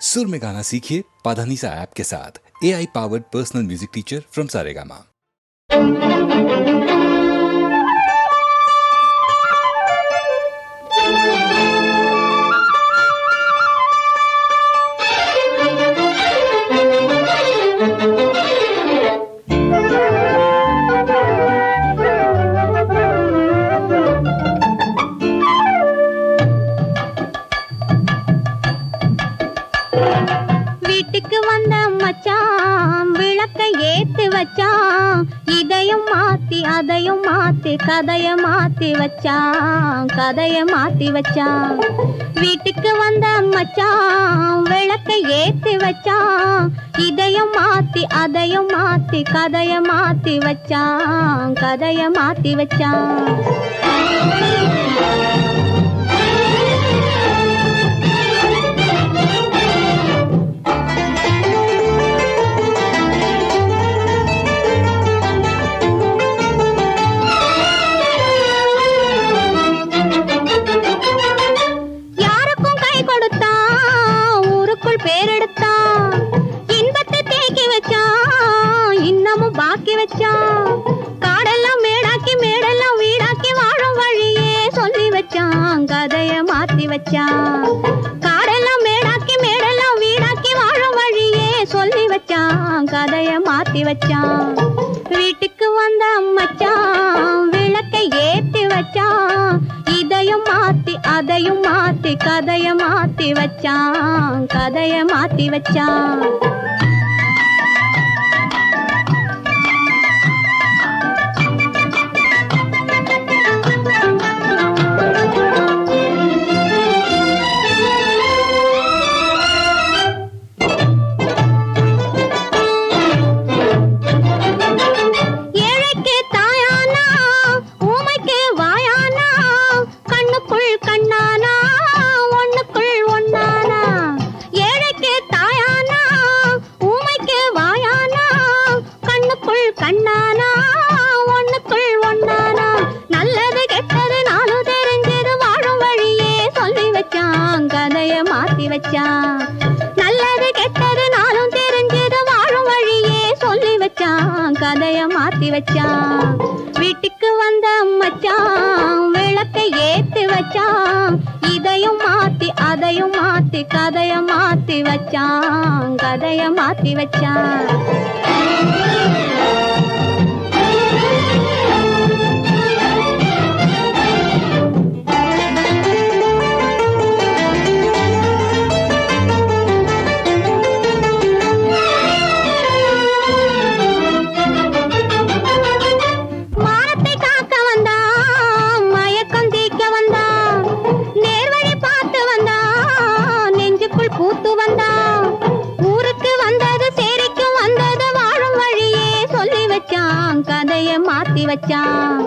सुर में गाना सीखिए पाधानीसा ऐप के साथ। AI powered personal music teacher from Saregama. வீட்டுக்கு வந்த மச்சான் விளக்க ஏத்து வச்சான், இதையும் மாத்தி அதையும் மாத்தி கதைய மாத்தி வச்சான். வீட்டுக்கு வந்த மச்சான் விளக்க ஏத்து வச்சான், இதையும் மாத்தி அதையும் மாத்தி கதைய மாத்தி வச்சான். பேரெடுத்தான், இன்பத்தை தேக்கி வச்சான், இன்னமும் பாக்கி வச்சான். காடெல்லாம் மேடாக்கி மேடெல்லாம் வீடாக்கி வாழும் வழியே சொல்லி வச்சான், கதைய மாத்தி வச்சான். காடெல்லாம் மேடாக்கி மேடெல்லாம் வீடாக்கி வாழும் வழியே சொல்லி வச்சான், கதைய மாத்தி வச்சான். வீட்டுக்கு வந்த மச்சான் விளக்கை ஏத்தி வச்சான், இதையும் மாத்தி அதையும் மாத்தி கதைய மாத்தி வச்சான். ஏழைக்கு தாயானா ஊமைக்கு வாயானா, கண்ணுக்குள் கண்ணானா ஒண்ணுக்குள் ஒண்ணானா. ஏழைக்கு தாயானா ஊமைக்கு வாயானா, கண்ணுக்குள் கண்ணானா ஒண்ணுக்குள் ஒண்ணானா. நல்லது கெட்டது நானும் தெரிஞ்சது வாழும் வழியே சொல்லி வச்சான், கதைய மாத்தி வச்சான். நல்லது கெட்டது நானும் தெரிஞ்சது வாழும் வழியே சொல்லி வச்சான், கதைய மாத்தி வச்சான். வீட்டுக்கு வந்த மச்சான் விளக்கை ஏத்தி வச்சான், இதையும் மாத்தி அதையும் மாத்தி கதைய மாத்தி வச்சான். மானத்தை காக்க வந்தான், மயக்கம் தீக்க வந்தான், நேர்வழி பார்த்து வந்தான், நெஞ்சுக்குள் பூத்து வந்தான். ஊருக்கு வந்தது சேரிக்கு வந்தது வாழும் வழியே சொல்லி வச்சான், கதைய மாத்தி வச்சான்.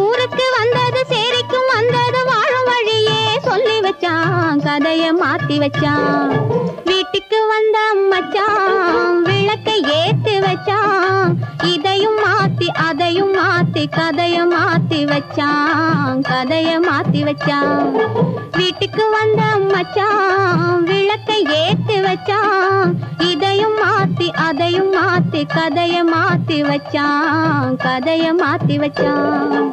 ஊருக்கு வந்தது சேரிக்கும் வந்தது வாழும் வழியே சொல்லி வச்சான், கதைய மாத்தி வச்சான். வீட்டுக்கு வந்த மச்சான் விளக்கை ஏத்தி வச்சான், இதையும் மாத்தி அதையும் மாத்தி கதைய மாத்தி வச்சான். வீட்டுக்கு வந்த மச்சான் விளக்கை ஏத்தி வச்சான், இதையும் மாத்தி அதையும் மாத்தி கதைய மாத்தி வச்சான்.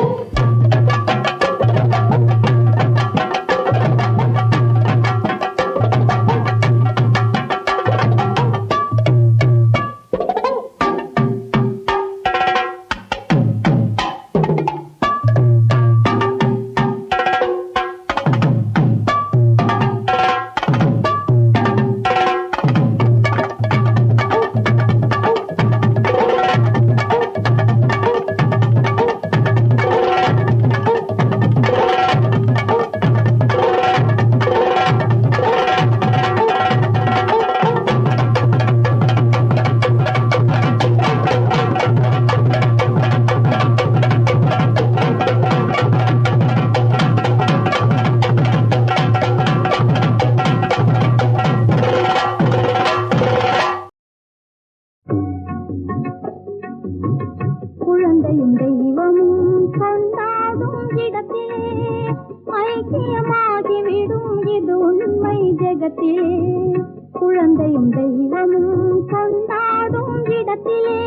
குழந்தையும் தெய்வமும் கொண்டாடும் இடத்திலே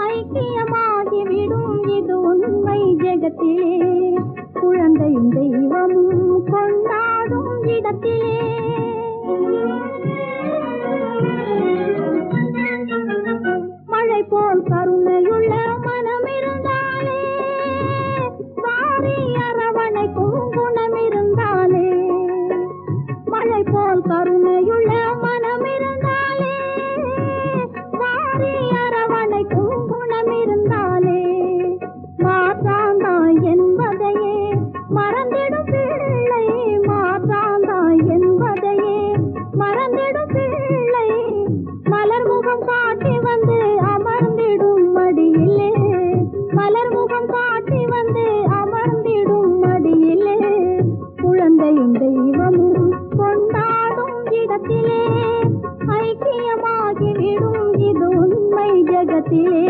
ஐக்கியமாகிவிடும் இது உண்மை ஜெகத்திலே. குழந்தையும் தெய்வமும் கொண்டாடும் இடத்திலே மழை போல் கருணையுள்ள மனம் இருந்தாலே வாரி அரவணைக்கும் குணம் இருந்தாலே. மழை போல் கருணையுள்ள மனம் இருந்தாலே வாரி அரவணைக்கும் குணம் இருந்தாலே. மாற்றாந்தாய் என்பதையே மறந்திடும் பிள்ளை, மாற்றாந்தாய் என்பதையே மறந்திடும் பிள்ளை. மலர் முகம் காட்டி வந்து அமர்ந்திடும் மடியிலே, மலர் முகம் காட்டி வந்து அமர்ந்திடும் மடியிலே. குழந்தையும் தெய்வமும் கொண்டாடும் இடத்திலே ஐக்கியமாகிவிடும் இது உண்மை ஜெகத்திலே.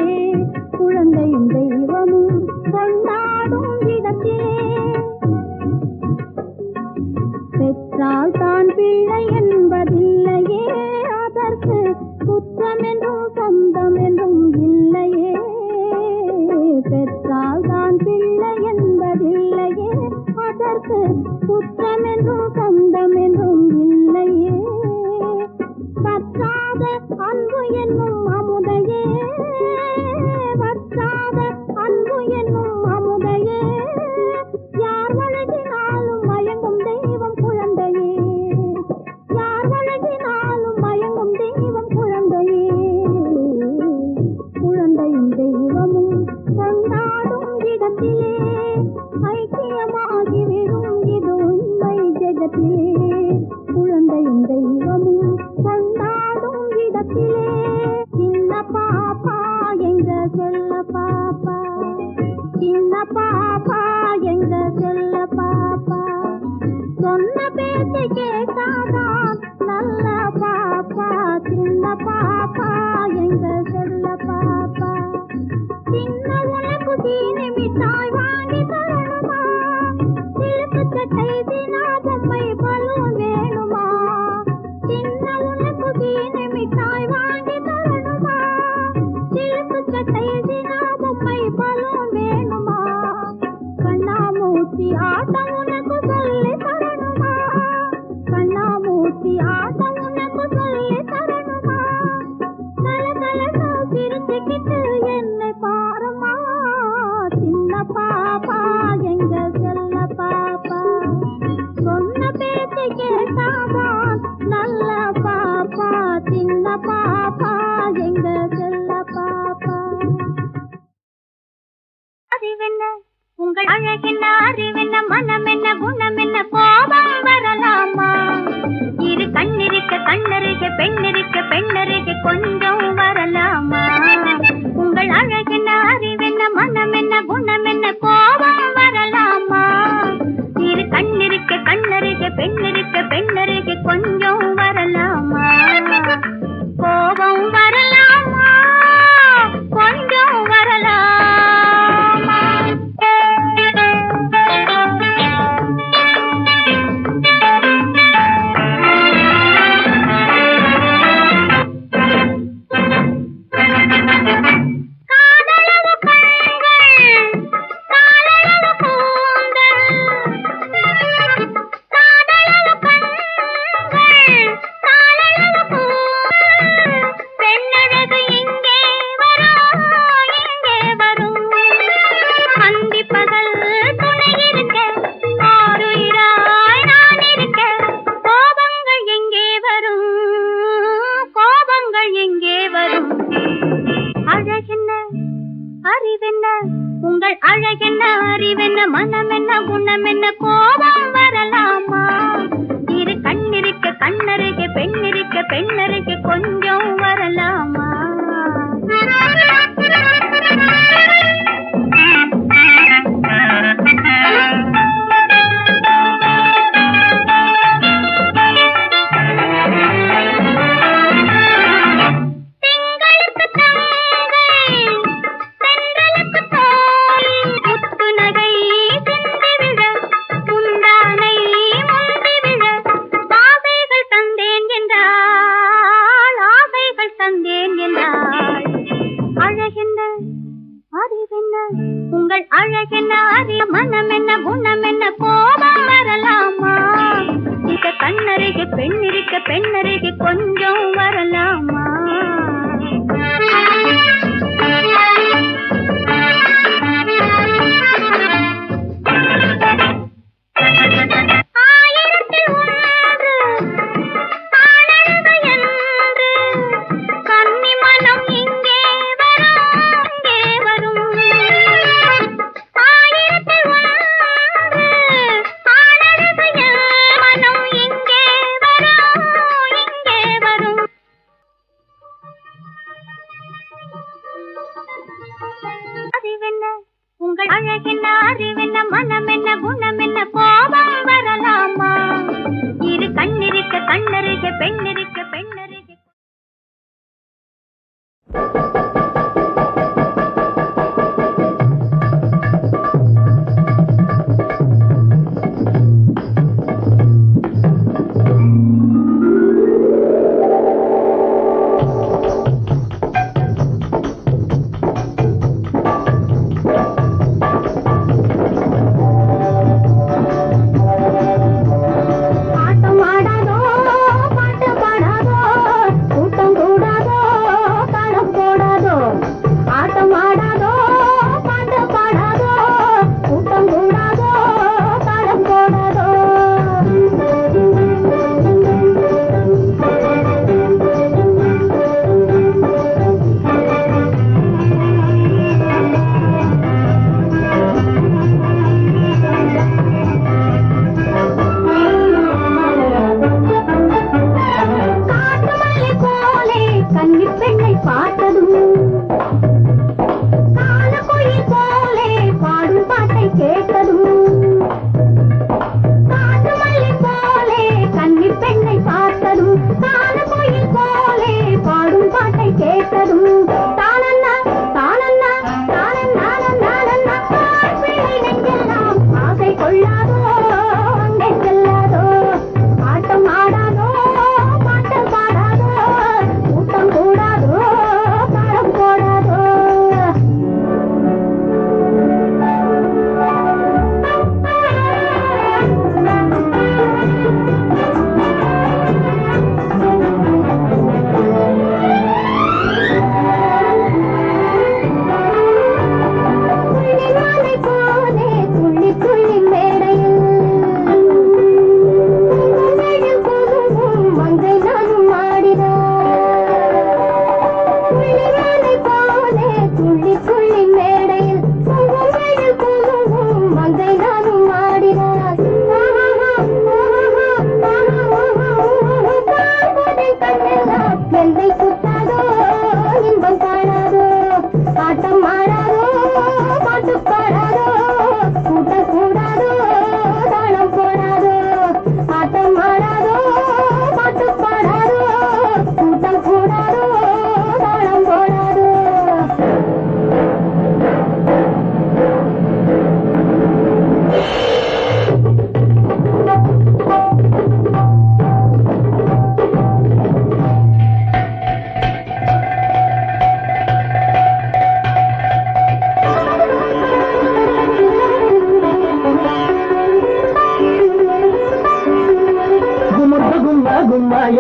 குழந்தையும் தெய்வமும் கொண்டாடும் இடத்திலே பெற்றால் தான் பிள்ளை என்பதில்லையே, அதற்கு குற்றம் என்றும் சொந்தம் என்றும் இல்லையே. பெற்றால் தான் பிள்ளை என்பதில்லையே, அதற்கு குற்றம் என்றும் சொந்தம் என்றும் இல்லையே. பற்றாத அன்பு என்னும் அமுதையே, பற்றாத அன்பு என்னும் அமுதையே. யார் வழங்கினாலும் மயங்கும் தெய்வம் குழந்தையே, யார் வழங்கினாலும் மயங்கும் தெய்வம் குழந்தையே. குழந்தையும் தெய்வமும் கொண்டாடும் இடத்திலே ஐக்கியமாகிவிடும் இது உண்மை ஜெகத்திலே. குழந்தையும் தெய்வமும் கொண்டாடும் இடத்திலே. சின்ன பாப்பா எங்க செல்ல பாப்பா, சின்ன பாப்பா எங்க செல்ல பாப்பா. சொன்ன பேச்சை கேட்டாதான் நல்ல பாப்பா, சின்ன பாப்பா எங்க செல்ல பாப்பா. சின்ன உனக்கு சீனி மிட்டாய் வாங்கி தரணுமா, சிலுக்கு சட்டை தினா பொம்மை பலூன் வேணுமா. சின்ன உனக்கு சீனி மிட்டாய் வாங்கி தரணுமா, சிலுக்கு சட்டை தினா பொம்மை பலூன் வேணுமா. கண்ணாமூச்சி ஆட்டம் உனக்கு சொல்லி தரணுமா, கண்ணாமூச்சி ஆட்டம் உனக்கு சொல்லி தரணுமா. கலகலன்னு சிரிச்சுக்கிட்டு என்னை பாருமா, சின்ன பாப்பா எங்க செல்ல பாப்பா. சொன்ன பேச்சு கேட்டாதான் நல்ல பாப்பா, சின்ன பாப்பா எங்க செல்ல பாப்பா. அறிவென்ன உங்கள் அழகென்ன, அறிவென்ன மனம் என்ன குணம் என்ன, கோபம் வரலாமா. இரு கண்ணிருக்க கண்ணருக பெண்ணிருக்க பெண்ணருக கொஞ்சம் வரலாமா. உங்கள் அழகென்ன, அறிவென்ன மனம் என்ன குணம் என்ன, கோபம் வரலாமா. இரு கண்ணிருக்க கண்ணருக பெண்ணிருக்க பெண்ணருக கொஞ்சம் வரலாமா. கோபம் வரலாமா, கொஞ்சம் வரலாமா. உங்கள் அழகென்ன, அறிவென்ன மனம் என்ன குணம் என்ன, கோபம் வரலாமா. இரு கண்ணிருக்க கண்ணருக பெண்ணிருக்க பெண்ணருக கொஞ்சம் வரலாமா. பெண்ணருகே கொஞ்சம் வரலாமா? உங்கள் அழகென்ன அறிவென்ன மனம் என்ன குணம் என்ன கோபம் வரலாமா? இரு கண்ணிருக்க கண்ணருக பெண்ணிருக்க பெண்ணருக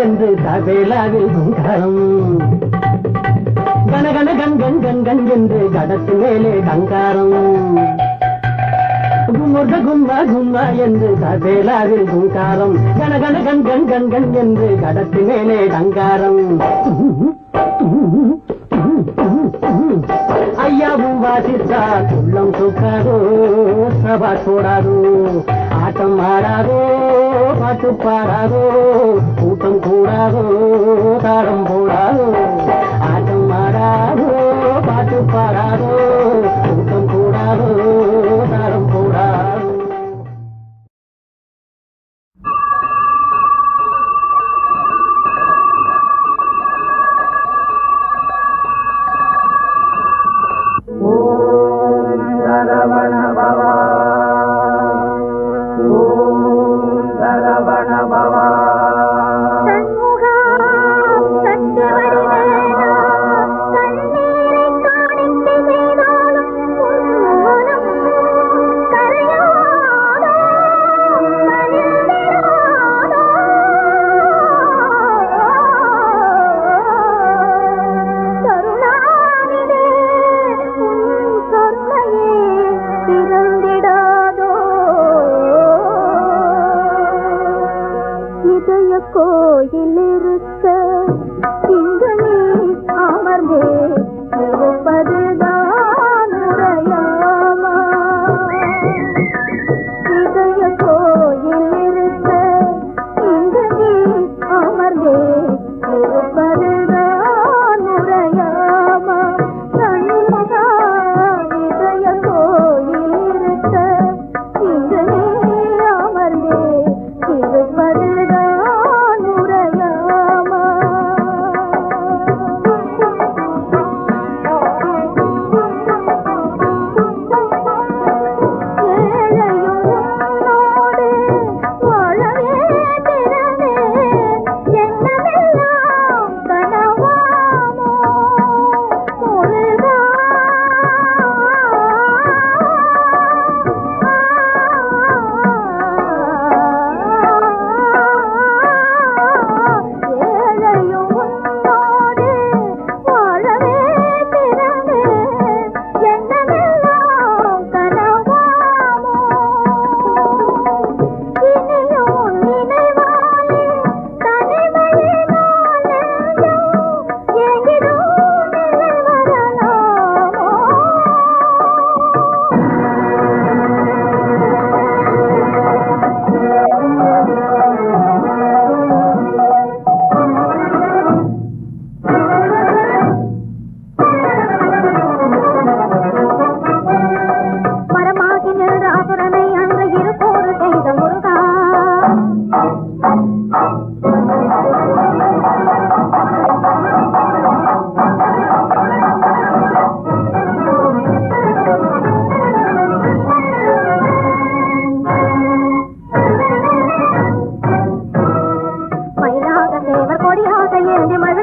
என்று தபேலாவில் குங்காரம் கனகன கண்கண் கண்கண் என்று கடத்து மேலே கங்காரம் குமுர்த கும்மா கும்மா என்று தபேலாவில் குங்காரம் கனகன கண்கண் கண்கண் என்று கடத்து மேலே கங்காரம் ஐயாவும் வாசித்தால் உள்ளம் தூக்காதோ சபா சோடாதோ ஆட்டம் ஆடாதோ பாட்டு பாடாதோ கூட்டம் கூடாதோ தாளம் போடாதோ ஆட்டம் ஆடாதோ பாட்டு பாடாதோ கூட்டம் கூடாதோ தாளம் போடாதோ. சண்முகா ஏந்தி மழை